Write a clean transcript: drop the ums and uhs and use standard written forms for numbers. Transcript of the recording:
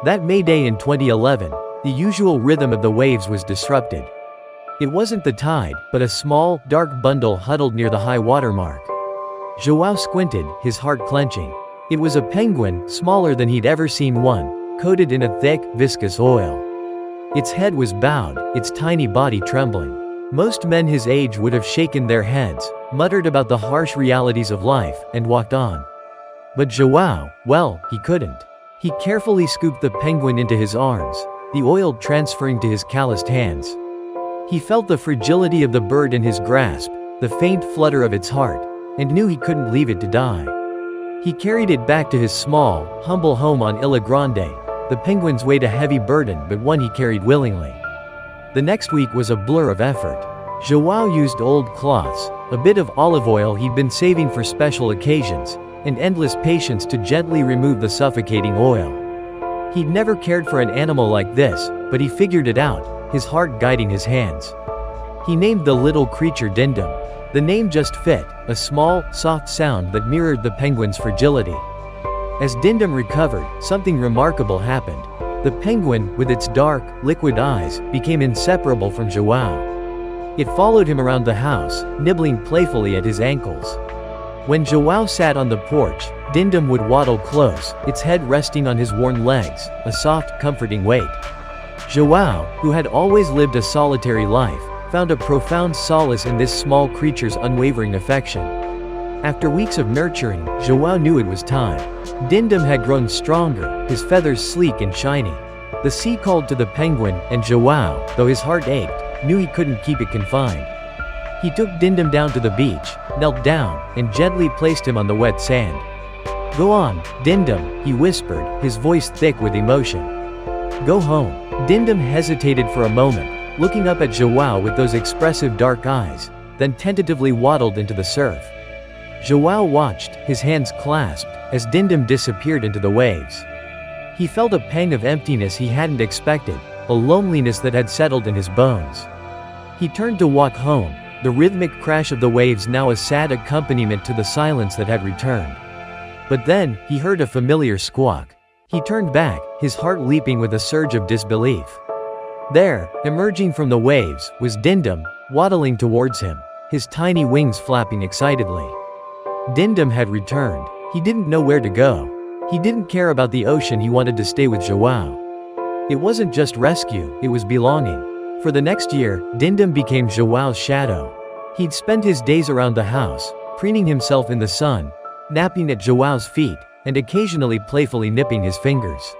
That May day in 2011, the usual rhythm of the waves was disrupted. It wasn't the tide, but a small, dark bundle huddled near the high water mark. João squinted, his heart clenching. It was a penguin, smaller than he'd ever seen one, coated in a thick, viscous oil. Its head was bowed, its tiny body trembling. Most men his age would have shaken their heads, muttered about the harsh realities of life, and walked on. But João, well, he couldn't. He carefully scooped the penguin into his arms, the oil transferring to his calloused hands. He felt the fragility of the bird in his grasp, the faint flutter of its heart, and knew he couldn't leave it to die. He carried it back to his small, humble home on Ilha Grande. The penguin's weighed a heavy burden, but one he carried willingly. The next week was a blur of effort. João used old cloths, a bit of olive oil he'd been saving for special occasions, and endless patience to gently remove the suffocating oil. He'd never cared for an animal like this, but he figured it out, his heart guiding his hands. He named the little creature Dindum. The name just fit, a small, soft sound that mirrored the penguin's fragility. As Dindum recovered, something remarkable happened. The penguin, with its dark, liquid eyes, became inseparable from João. It followed him around the house, nibbling playfully at his ankles. When João sat on the porch, Dindum would waddle close, its head resting on his worn legs, a soft, comforting weight. João, who had always lived a solitary life, found a profound solace in this small creature's unwavering affection. After weeks of nurturing, João knew it was time. Dindum had grown stronger, his feathers sleek and shiny. The sea called to the penguin, and João, though his heart ached, knew he couldn't keep it confined. He took Dindum down to the beach, knelt down, and gently placed him on the wet sand. "Go on, Dindum," he whispered, his voice thick with emotion. "Go home." Dindum hesitated for a moment, looking up at João with those expressive dark eyes, then tentatively waddled into the surf. João watched, his hands clasped, as Dindum disappeared into the waves. He felt a pang of emptiness he hadn't expected, a loneliness that had settled in his bones. He turned to walk home, the rhythmic crash of the waves now a sad accompaniment to the silence that had returned. But then, he heard a familiar squawk. He turned back, his heart leaping with a surge of disbelief. There, emerging from the waves, was Dindum, waddling towards him, his tiny wings flapping excitedly. Dindum had returned. He didn't know where to go. He didn't care about the ocean, he wanted to stay with João. It wasn't just rescue, it was belonging. For the next year, Dindum became João's shadow. He'd spend his days around the house, preening himself in the sun, napping at João's feet, and occasionally playfully nipping his fingers.